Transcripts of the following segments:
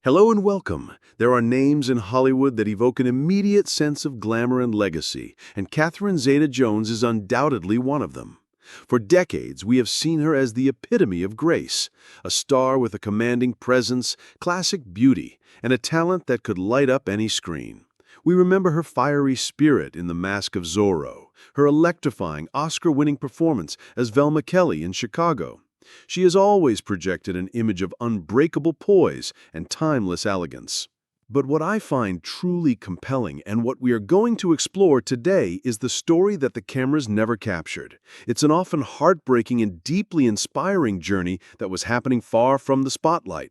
Hello and welcome. There are names in Hollywood that evoke an immediate sense of glamour and legacy, and Catherine Zeta-Jones is undoubtedly one of them. For decades, we have seen her as the epitome of grace, a star with a commanding presence, classic beauty, and a talent that could light up any screen. We remember her fiery spirit in The Mask of Zorro, her electrifying Oscar-winning performance as Velma Kelly in Chicago. She has always projected an image of unbreakable poise and timeless elegance. But what I find truly compelling and what we are going to explore today is the story that the cameras never captured. It's an often heartbreaking and deeply inspiring journey that was happening far from the spotlight.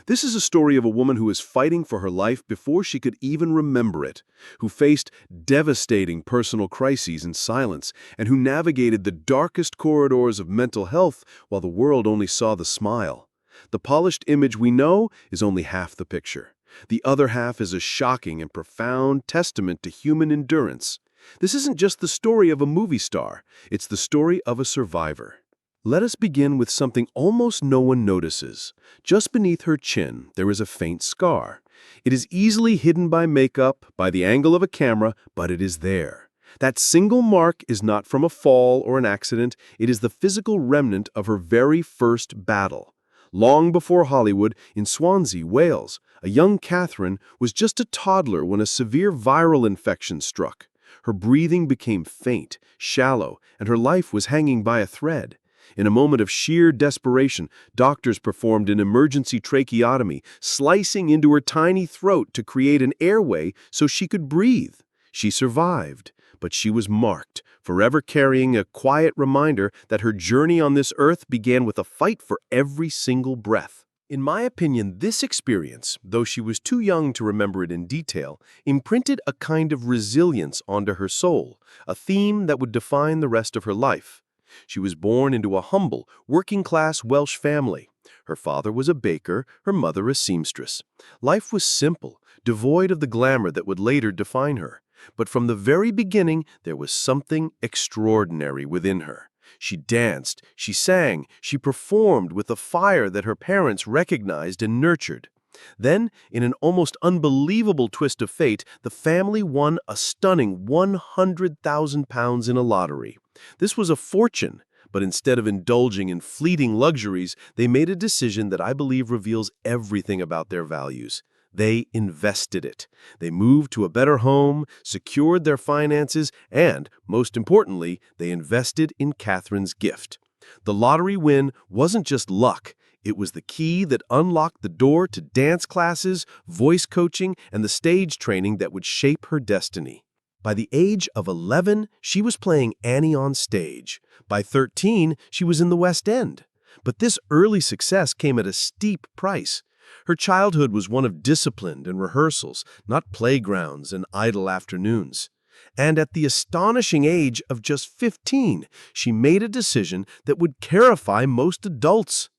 This is a story of a woman who is fighting for her life before she could even remember it, who faced devastating personal crises in silence, and who navigated the darkest corridors of mental health while the world only saw the smile. The polished image we know is only half the picture. The other half is a shocking and profound testament to human endurance. This isn't just the story of a movie star, it's the story of a survivor. Let us begin with something almost no one notices. Just beneath her chin, there is a faint scar. It is easily hidden by makeup, by the angle of a camera, but it is there. That single mark is not from a fall or an accident. It is the physical remnant of her very first battle. Long before Hollywood, in Swansea, Wales, a young Catherine was just a toddler when a severe viral infection struck. Her breathing became faint, shallow, and her life was hanging by a thread. In a moment of sheer desperation, doctors performed an emergency tracheotomy, slicing into her tiny throat to create an airway so she could breathe. She survived, but she was marked, forever carrying a quiet reminder that her journey on this earth began with a fight for every single breath. In my opinion, this experience, though she was too young to remember it in detail, imprinted a kind of resilience onto her soul, a theme that would define the rest of her life. She was born into a humble, working-class Welsh family. Her father was a baker, her mother a seamstress. Life was simple, devoid of the glamour that would later define her. But from the very beginning, there was something extraordinary within her. She danced, she sang, she performed with a fire that her parents recognized and nurtured. Then, in an almost unbelievable twist of fate, the family won a stunning £100,000 in a lottery. This was a fortune, but instead of indulging in fleeting luxuries, they made a decision that I believe reveals everything about their values. They invested it. They moved to a better home, secured their finances, and, most importantly, they invested in Catherine's gift. The lottery win wasn't just luck. It was the key that unlocked the door to dance classes, voice coaching, and the stage training that would shape her destiny. By the age of 11, she was playing Annie on stage. By 13, she was in the West End. But this early success came at a steep price. Her childhood was one of discipline and rehearsals, not playgrounds and idle afternoons. And at the astonishing age of just 15, she made a decision that would terrify most adults.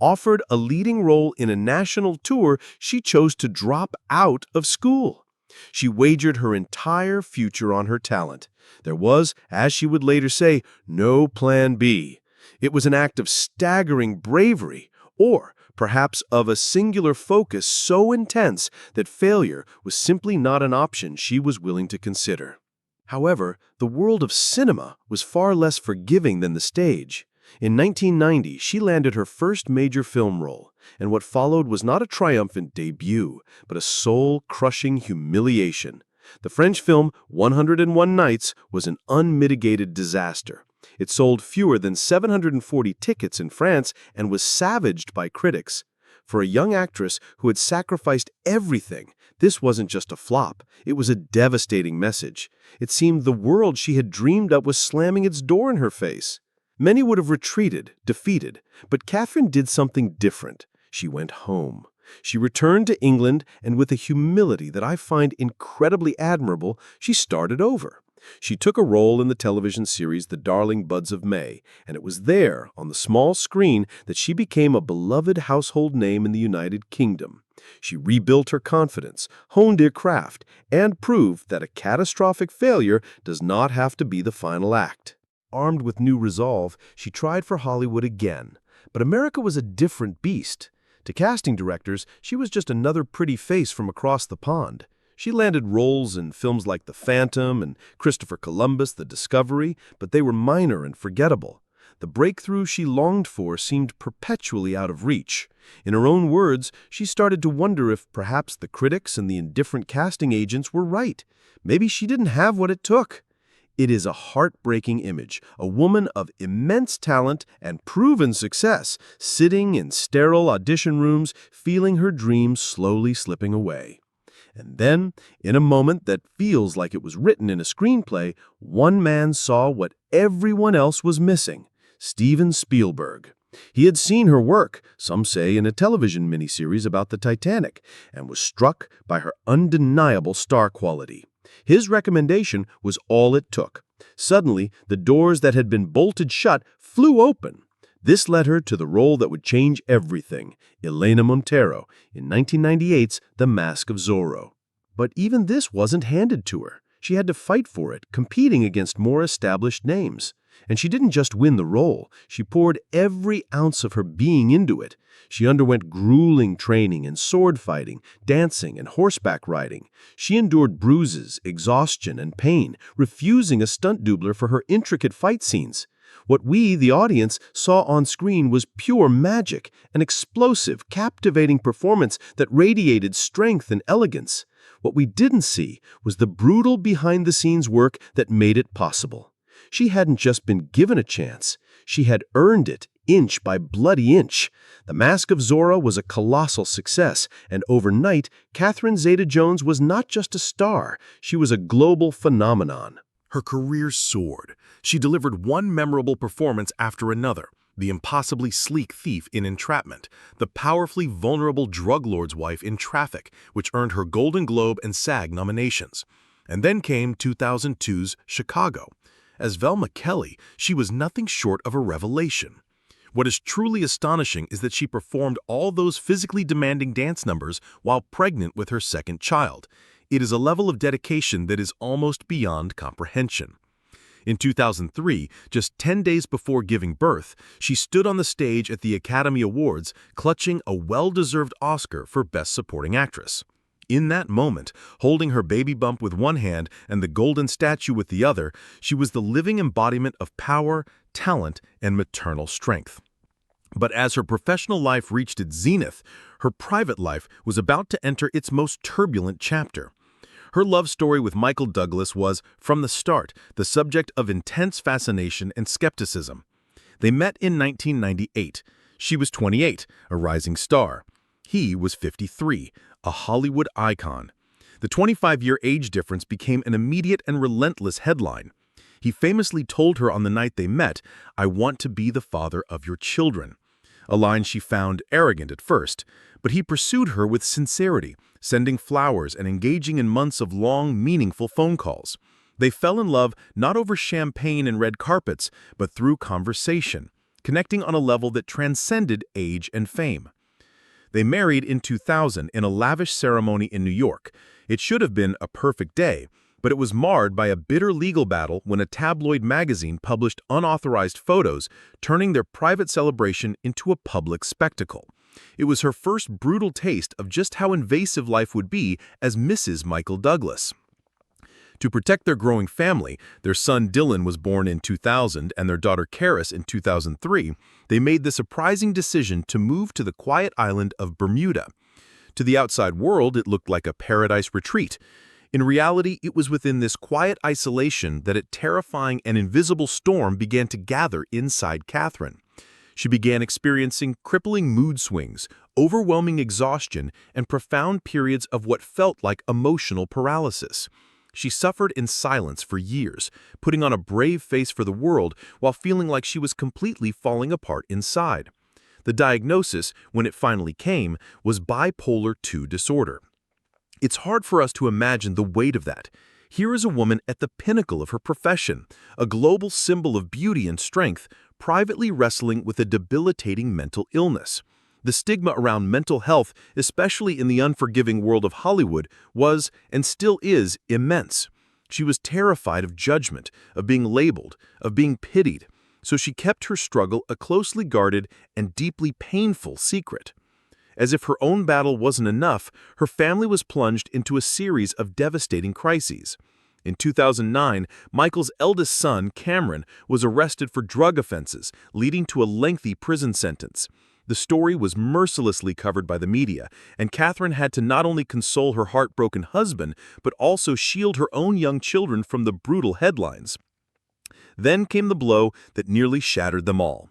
Offered a leading role in a national tour, she chose to drop out of school. She wagered her entire future on her talent. There was, as she would later say, no plan B. It was an act of staggering bravery, or perhaps of a singular focus so intense that failure was simply not an option she was willing to consider. However, the world of cinema was far less forgiving than the stage. In 1990, she landed her first major film role, and what followed was not a triumphant debut, but a soul-crushing humiliation. The French film 101 Nights was an unmitigated disaster. It sold fewer than 740 tickets in France and was savaged by critics. For a young actress who had sacrificed everything, this wasn't just a flop, it was a devastating message. It seemed the world she had dreamed up was slamming its door in her face. Many would have retreated, defeated, but Catherine did something different. She went home. She returned to England, and with a humility that I find incredibly admirable, she started over. She took a role in the television series The Darling Buds of May, and it was there, on the small screen, that she became a beloved household name in the United Kingdom. She rebuilt her confidence, honed her craft, and proved that a catastrophic failure does not have to be the final act. Armed with new resolve, she tried for Hollywood again. But America was a different beast. To casting directors, she was just another pretty face from across the pond. She landed roles in films like The Phantom and Christopher Columbus, The Discovery, but they were minor and forgettable. The breakthrough she longed for seemed perpetually out of reach. In her own words, she started to wonder if perhaps the critics and the indifferent casting agents were right. Maybe she didn't have what it took. It is a heartbreaking image, a woman of immense talent and proven success, sitting in sterile audition rooms, feeling her dreams slowly slipping away. And then, in a moment that feels like it was written in a screenplay, one man saw what everyone else was missing: Steven Spielberg. He had seen her work, some say in a television miniseries about the Titanic, and was struck by her undeniable star quality. His recommendation was all it took. Suddenly, the doors that had been bolted shut flew open. This led her to the role that would change everything, Elena Montero, in 1998's The Mask of Zorro. But even this wasn't handed to her. She had to fight for it, competing against more established names. And she didn't just win the role, she poured every ounce of her being into it. She underwent grueling training in sword fighting, dancing, and horseback riding. She endured bruises, exhaustion, and pain, refusing a stunt doubler for her intricate fight scenes. What we, the audience, saw on screen was pure magic, an explosive, captivating performance that radiated strength and elegance. What we didn't see was the brutal behind-the-scenes work that made it possible. She hadn't just been given a chance, she had earned it, inch by bloody inch. The Mask of Zorro was a colossal success, and overnight, Catherine Zeta-Jones was not just a star, she was a global phenomenon. Her career soared. She delivered one memorable performance after another: the impossibly sleek thief in Entrapment, the powerfully vulnerable drug lord's wife in Traffic, which earned her Golden Globe and SAG nominations. And then came 2002's Chicago. As Velma Kelly, she was nothing short of a revelation. What is truly astonishing is that she performed all those physically demanding dance numbers while pregnant with her second child. It is a level of dedication that is almost beyond comprehension. In 2003, just 10 days before giving birth, she stood on the stage at the Academy Awards, clutching a well-deserved Oscar for Best Supporting Actress. In that moment, holding her baby bump with one hand and the golden statue with the other, she was the living embodiment of power, talent, and maternal strength. But as her professional life reached its zenith, her private life was about to enter its most turbulent chapter. Her love story with Michael Douglas was, from the start, the subject of intense fascination and skepticism. They met in 1998. She was 28, a rising star. He was 53, a Hollywood icon. The 25-year age difference became an immediate and relentless headline. He famously told her on the night they met, "I want to be the father of your children," a line she found arrogant at first, but he pursued her with sincerity, sending flowers and engaging in months of long, meaningful phone calls. They fell in love not over champagne and red carpets, but through conversation, connecting on a level that transcended age and fame. They married in 2000 in a lavish ceremony in New York. It should have been a perfect day, but it was marred by a bitter legal battle when a tabloid magazine published unauthorized photos, turning their private celebration into a public spectacle. It was her first brutal taste of just how invasive life would be as Mrs. Michael Douglas. To protect their growing family, their son Dylan was born in 2000 and their daughter Karis in 2003, they made the surprising decision to move to the quiet island of Bermuda. To the outside world, it looked like a paradise retreat. In reality, it was within this quiet isolation that a terrifying and invisible storm began to gather inside Catherine. She began experiencing crippling mood swings, overwhelming exhaustion, and profound periods of what felt like emotional paralysis. She suffered in silence for years, putting on a brave face for the world while feeling like she was completely falling apart inside. The diagnosis, when it finally came, was bipolar II disorder. It's hard for us to imagine the weight of that. Here is a woman at the pinnacle of her profession, a global symbol of beauty and strength, privately wrestling with a debilitating mental illness. The stigma around mental health, especially in the unforgiving world of Hollywood, was, and still is, immense. She was terrified of judgment, of being labeled, of being pitied, so she kept her struggle a closely guarded and deeply painful secret. As if her own battle wasn't enough, her family was plunged into a series of devastating crises. In 2009, Michael's eldest son, Cameron, was arrested for drug offenses, leading to a lengthy prison sentence. The story was mercilessly covered by the media, and Catherine had to not only console her heartbroken husband, but also shield her own young children from the brutal headlines. Then came the blow that nearly shattered them all.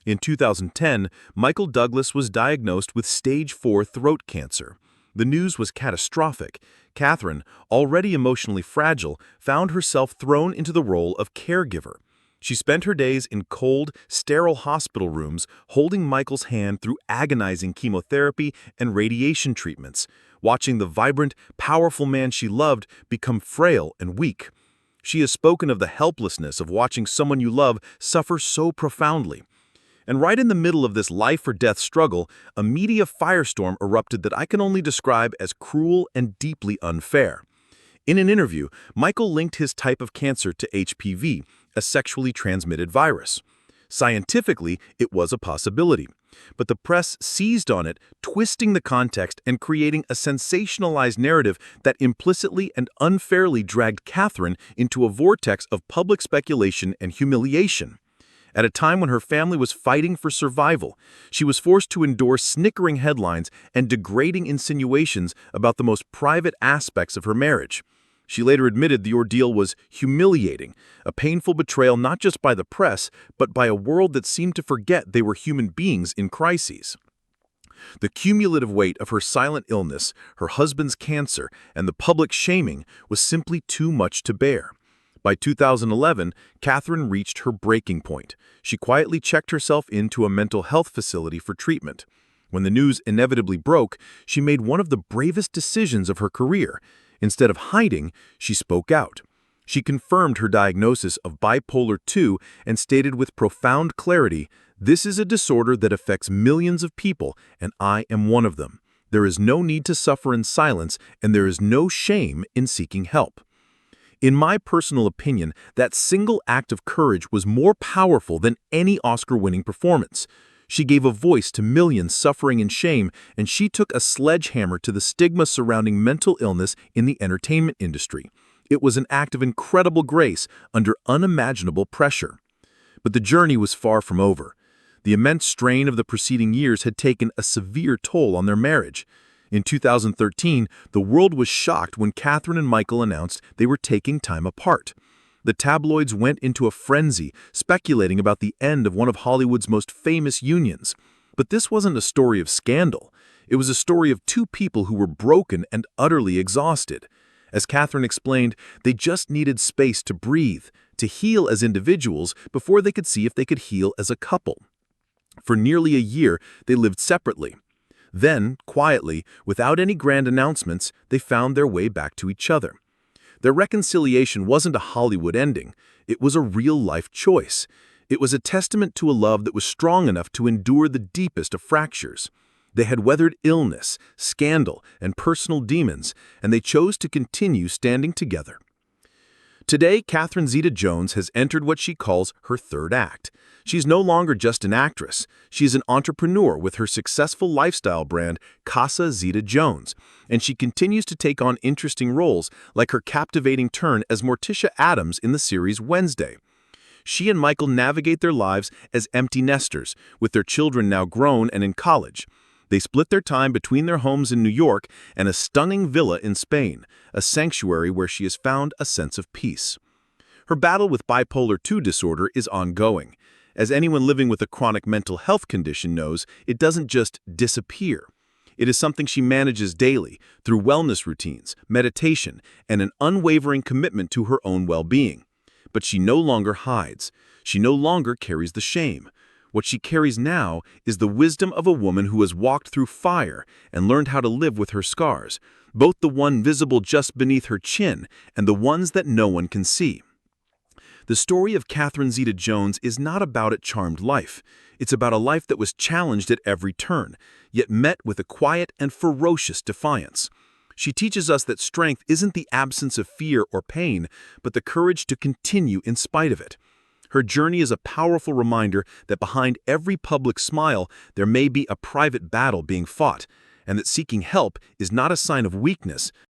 In 2010, Michael Douglas was diagnosed with stage 4 throat cancer. The news was catastrophic. Catherine, already emotionally fragile, found herself thrown into the role of caregiver. She spent her days in cold, sterile hospital rooms, holding Michael's hand through agonizing chemotherapy and radiation treatments, watching the vibrant, powerful man she loved become frail and weak. She has spoken of the helplessness of watching someone you love suffer so profoundly. And right in the middle of this life-or-death struggle, a media firestorm erupted that I can only describe as cruel and deeply unfair. In an interview, Michael linked his type of cancer to HPV, a sexually transmitted virus. Scientifically, it was a possibility. But the press seized on it, twisting the context and creating a sensationalized narrative that implicitly and unfairly dragged Catherine into a vortex of public speculation and humiliation. At a time when her family was fighting for survival, she was forced to endure snickering headlines and degrading insinuations about the most private aspects of her marriage. She later admitted the ordeal was humiliating, a painful betrayal not just by the press, but by a world that seemed to forget they were human beings in crises. The cumulative weight of her silent illness, her husband's cancer, and the public shaming was simply too much to bear. By 2011, Catherine reached her breaking point. She quietly checked herself into a mental health facility for treatment. When the news inevitably broke, she made one of the bravest decisions of her career. Instead of hiding, she spoke out. She confirmed her diagnosis of bipolar II and stated with profound clarity, "This is a disorder that affects millions of people, and I am one of them. There is no need to suffer in silence, and there is no shame in seeking help." In my personal opinion, that single act of courage was more powerful than any Oscar-winning performance. She gave a voice to millions suffering in shame, and she took a sledgehammer to the stigma surrounding mental illness in the entertainment industry. It was an act of incredible grace under unimaginable pressure. But the journey was far from over. The immense strain of the preceding years had taken a severe toll on their marriage. In 2013, the world was shocked when Catherine and Michael announced they were taking time apart. The tabloids went into a frenzy, speculating about the end of one of Hollywood's most famous unions. But this wasn't a story of scandal. It was a story of two people who were broken and utterly exhausted. As Catherine explained, they just needed space to breathe, to heal as individuals before they could see if they could heal as a couple. For nearly a year, they lived separately. Then, quietly, without any grand announcements, they found their way back to each other. Their reconciliation wasn't a Hollywood ending. It was a real-life choice. It was a testament to a love that was strong enough to endure the deepest of fractures. They had weathered illness, scandal, and personal demons, and they chose to continue standing together. Today, Catherine Zeta-Jones has entered what she calls her third act. She's no longer just an actress. She's an entrepreneur with her successful lifestyle brand, Casa Zeta-Jones, and she continues to take on interesting roles, like her captivating turn as Morticia Addams in the series Wednesday. She and Michael navigate their lives as empty nesters, with their children now grown and in college. They split their time between their homes in New York and a stunning villa in Spain, a sanctuary where she has found a sense of peace. Her battle with bipolar II disorder is ongoing. As anyone living with a chronic mental health condition knows, it doesn't just disappear. It is something she manages daily through wellness routines, meditation, and an unwavering commitment to her own well-being. But she no longer hides. She no longer carries the shame. What she carries now is the wisdom of a woman who has walked through fire and learned how to live with her scars, both the one visible just beneath her chin and the ones that no one can see. The story of Catherine Zeta-Jones is not about a charmed life. It's about a life that was challenged at every turn, yet met with a quiet and ferocious defiance. She teaches us that strength isn't the absence of fear or pain, but the courage to continue in spite of it. Her journey is a powerful reminder that behind every public smile, there may be a private battle being fought, and that seeking help is not a sign of weakness,